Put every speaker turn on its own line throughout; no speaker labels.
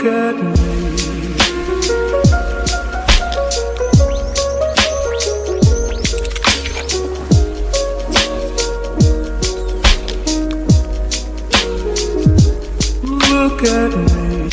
at me. Look at me.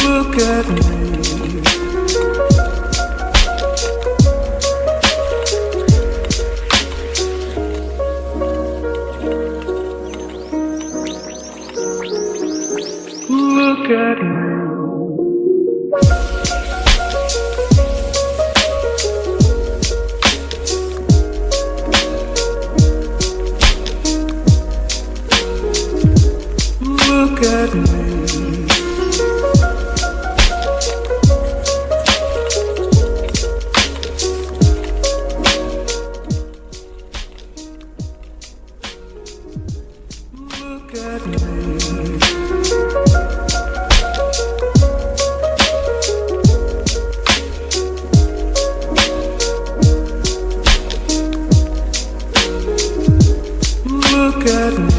Look at me. Look at me. Look at me. Look at me. Look at me.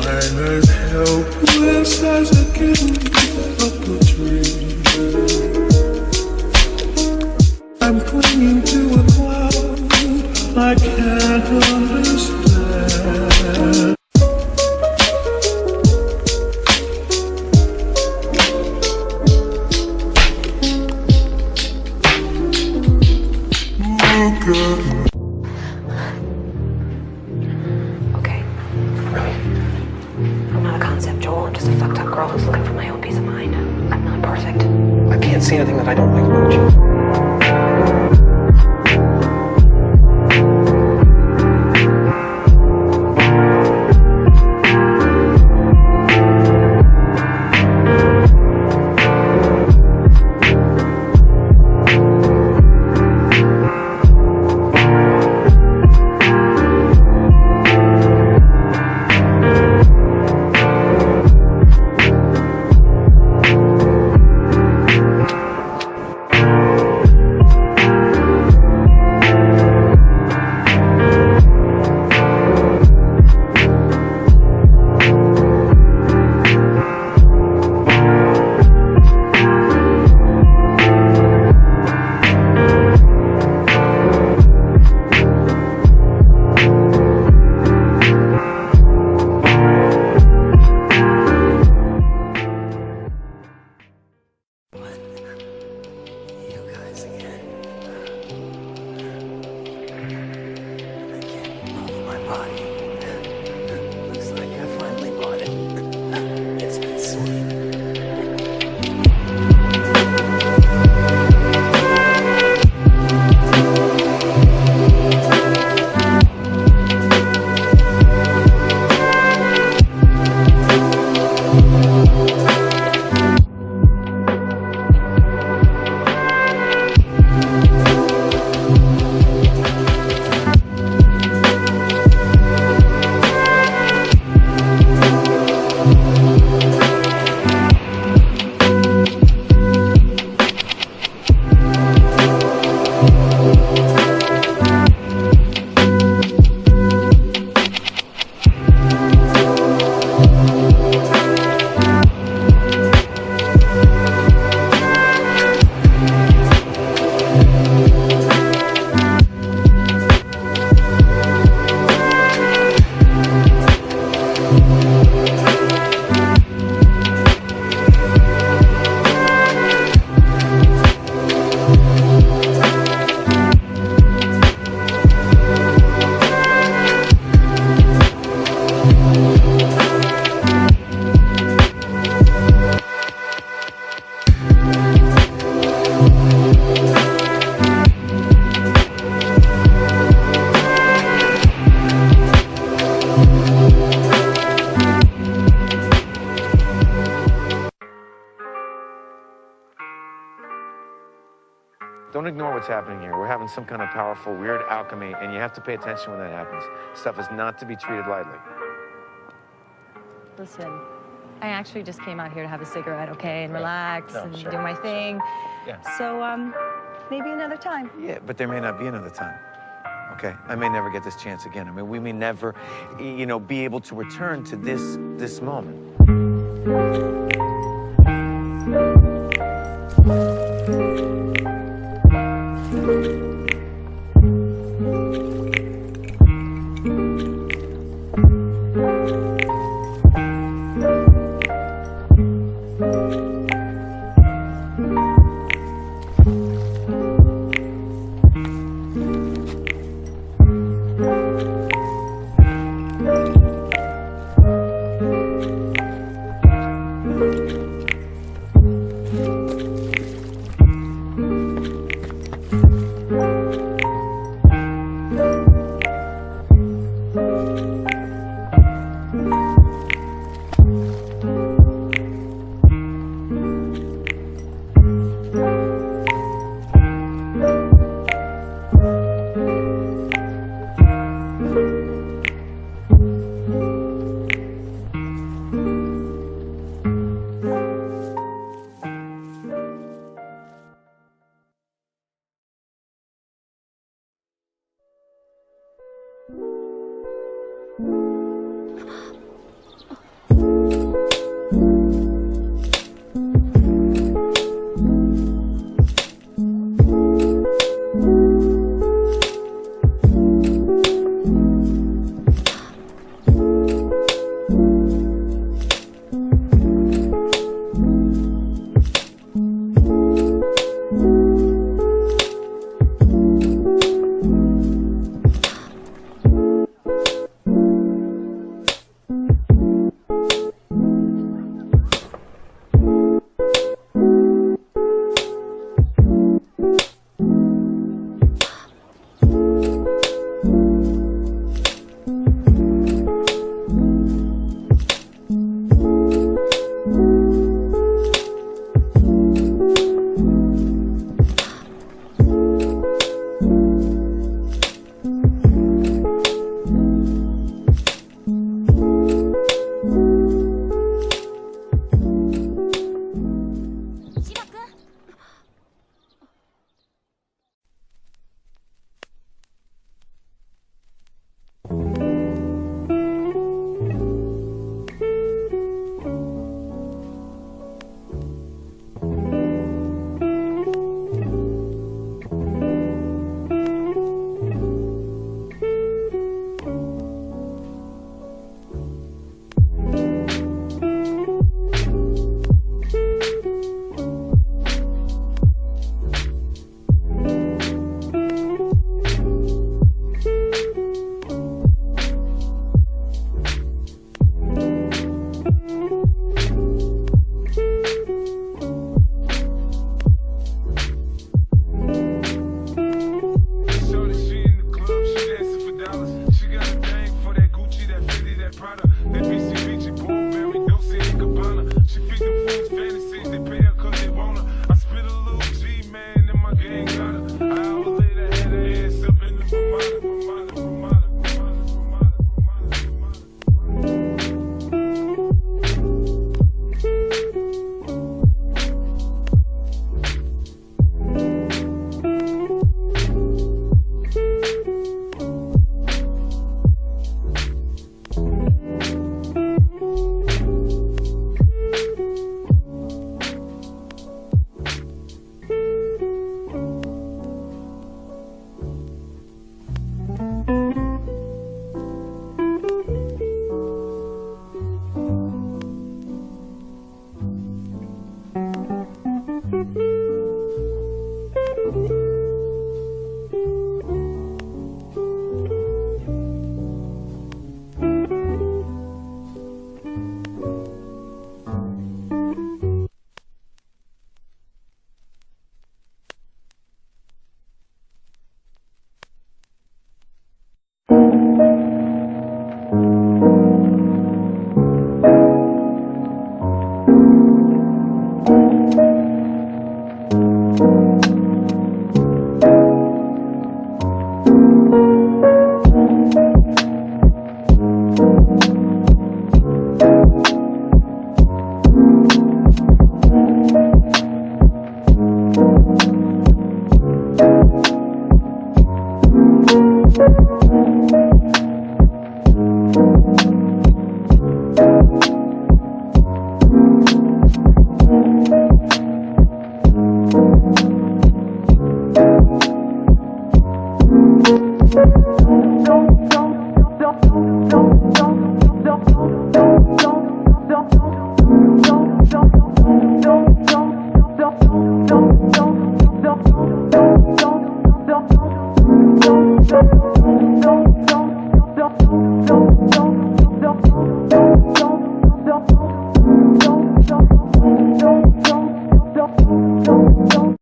I'm as helpless as a kitten up a tree. I'm clinging to a cloud I can't understand. Look at me.
Okay. I'm not a concept, Joel. I'm just a fucked up girl who's looking for my own peace of mind. I'm not perfect.
I can't see anything that I don't like about you.
Looks like I finally bought it. It's been sweet.
Don't ignore what's happening here. We're having some kind of powerful, weird alchemy, and you have to pay attention when that happens. Stuff is not to be treated lightly.
Listen, I actually just came out here to have a cigarette, okay, and relax and do my thing.
Yeah.
So, maybe another time.
Yeah, but there may not be another time. Okay, I may never get this chance again. I mean, we may never, be able to return to this moment.